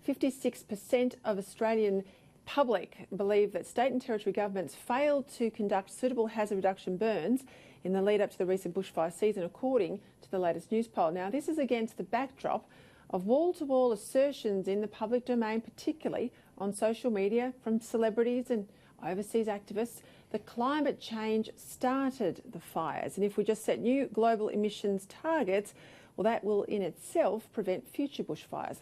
56% of Australian public believe that state and territory governments failed to conduct suitable hazard reduction burns in the lead up to the recent bushfire season, according to the latest Newspoll. Now, this is against the backdrop of wall-to-wall assertions in the public domain, particularly on social media from celebrities and overseas activists, that climate change started the fires. And if we just set new global emissions targets, well, that will in itself prevent future bushfires.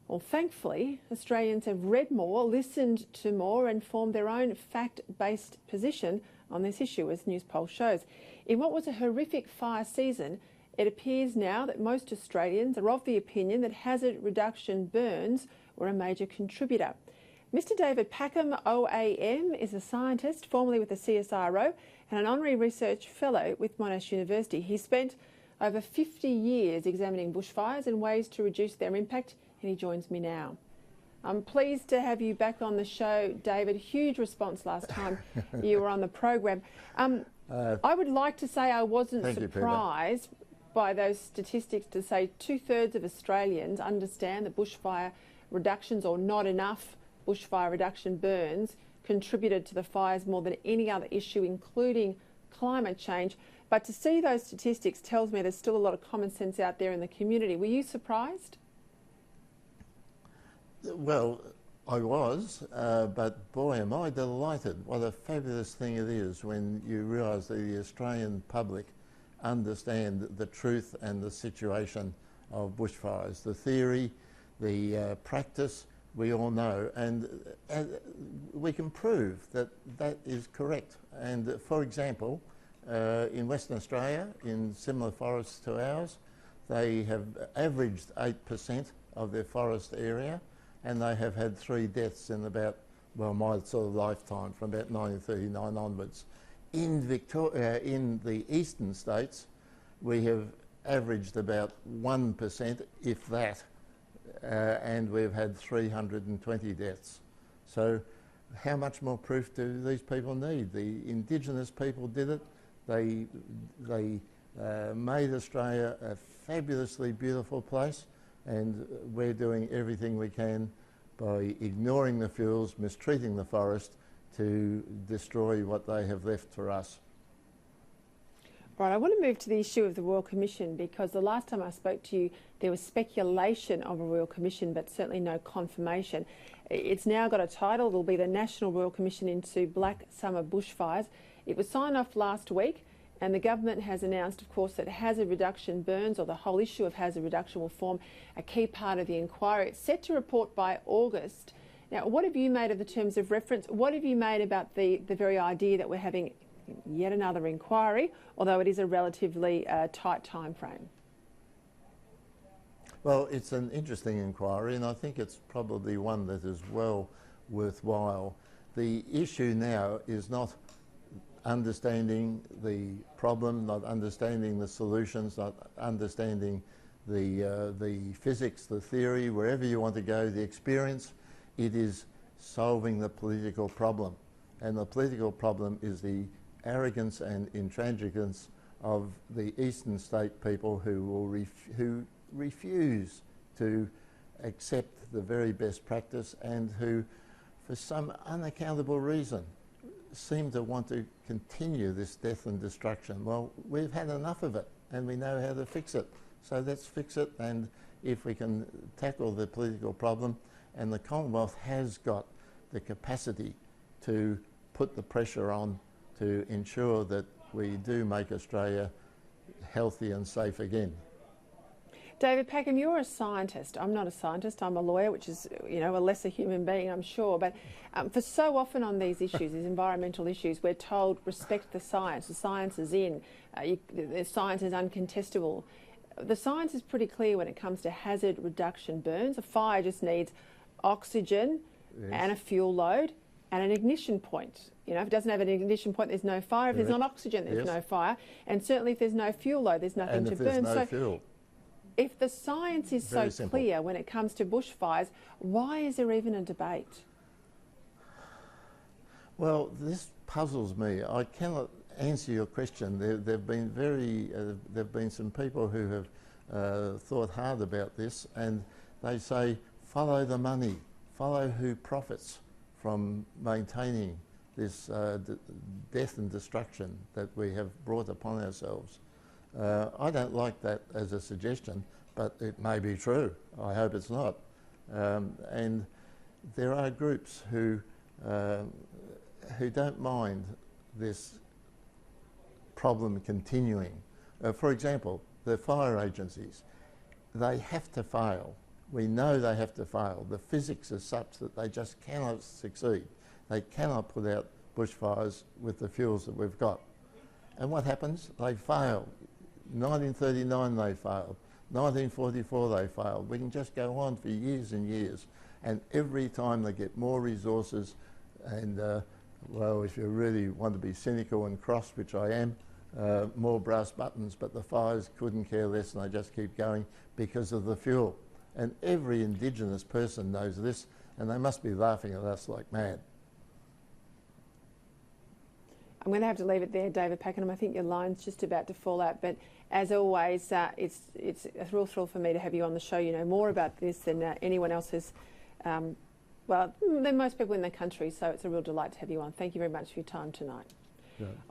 Well, thankfully, Australians have read more, listened to more and formed their own fact-based position on this issue, as Newspoll shows. In what was a horrific fire season, it appears now that most Australians are of the opinion that hazard reduction burns were a major contributor. Mr. David Packham OAM is a scientist, formerly with the CSIRO, and an honorary research fellow with Monash University. He spent over 50 years examining bushfires and ways to reduce their impact, and he joins me now. I'm pleased to have you back on the show, David. Huge response last time you were on the program. I would like to say I wasn't surprised by those statistics to say 2/3 of Australians understand that bushfire reductions, or not enough bushfire reduction burns, contributed to the fires more than any other issue, including climate change. But to see those statistics tells me there's still a lot of common sense out there in the community. Were you surprised? Well, I was, but boy, am I delighted. What a fabulous thing it is when you realise that the Australian public understand the truth and the situation of bushfires. The theory, the practice, we all know, and we can prove that that is correct. And for example, in Western Australia, in similar forests to ours, they have averaged 8% of their forest area, and they have had 3 deaths in about, well, my sort of lifetime, from about 1939 onwards. In Victoria, in the eastern states, we have averaged about 1%, if that, and we've had 320 deaths. So how much more proof do these people need? The Indigenous people did it. They made Australia a fabulously beautiful place, and we're doing everything we can by ignoring the fuels, mistreating the forest, to destroy what they have left for us. Right, I want to move to the issue of the Royal Commission, because the last time I spoke to you, there was speculation of a Royal Commission, but certainly no confirmation. It's now got a title. It'll be the National Royal Commission into Black Summer Bushfires. It was signed off last week, and the government has announced, of course, that hazard reduction burns, or the whole issue of hazard reduction, will form a key part of the inquiry. It's set to report by August. Now, what have you made of the terms of reference? What have you made about the very idea that we're having yet another inquiry, although it is a relatively tight time frame? Well, it's an interesting inquiry, and I think it's probably one that is well worthwhile. The issue now is not understanding the problem, not understanding the solutions, not understanding the physics, the theory, wherever you want to go, the experience. It is solving the political problem. And the political problem is the arrogance and intransigence of the eastern state people who refuse to accept the very best practice, and who, for some unaccountable reason, seem to want to continue this death and destruction. Well, we've had enough of it, and we know how to fix it. So let's fix it, and if we can tackle the political problem, and the Commonwealth has got the capacity to put the pressure on to ensure that we do make Australia healthy and safe again. David Packham, you're a scientist. I'm not a scientist. I'm a lawyer, which is, you know, a lesser human being, I'm sure. But for so often on these issues, these environmental issues, we're told respect the science. The science is in. The science is uncontestable. The science is pretty clear when it comes to hazard reduction burns. A fire just needs oxygen, yes, and a fuel load and an ignition point. You know, if it doesn't have an ignition point, there's no fire. If there's not oxygen, there's, yes, no fire. And certainly if there's no fuel load, there's nothing and to if burn. There's no fuel. If the science is Very so simple. clear when it comes to bushfires, why is there even a debate? Well, this puzzles me. I cannot answer your question. There've been some people who have thought hard about this, and they say follow the money, follow who profits from maintaining this death and destruction that we have brought upon ourselves. I don't like that as a suggestion, but it may be true. I hope it's not. And there are groups who don't mind this problem continuing. For example, the fire agencies, they have to fail. We know they have to fail. The physics is such that they just cannot succeed. They cannot put out bushfires with the fuels that we've got. And what happens? They fail. 1939 they failed. 1944 they failed. We can just go on for years and years. And every time they get more resources and, well, if you really want to be cynical and cross, which I am, more brass buttons, but the fires couldn't care less and they just keep going because of the fuel. And every Indigenous person knows this, and they must be laughing at us like mad. I'm going to have to leave it there, David Packham. I think your line's just about to fall out, but as always, it's a real thrill for me to have you on the show. You know more about this than anyone else has, well, than most people in the country, so it's a real delight to have you on. Thank you very much for your time tonight. Yeah. All right.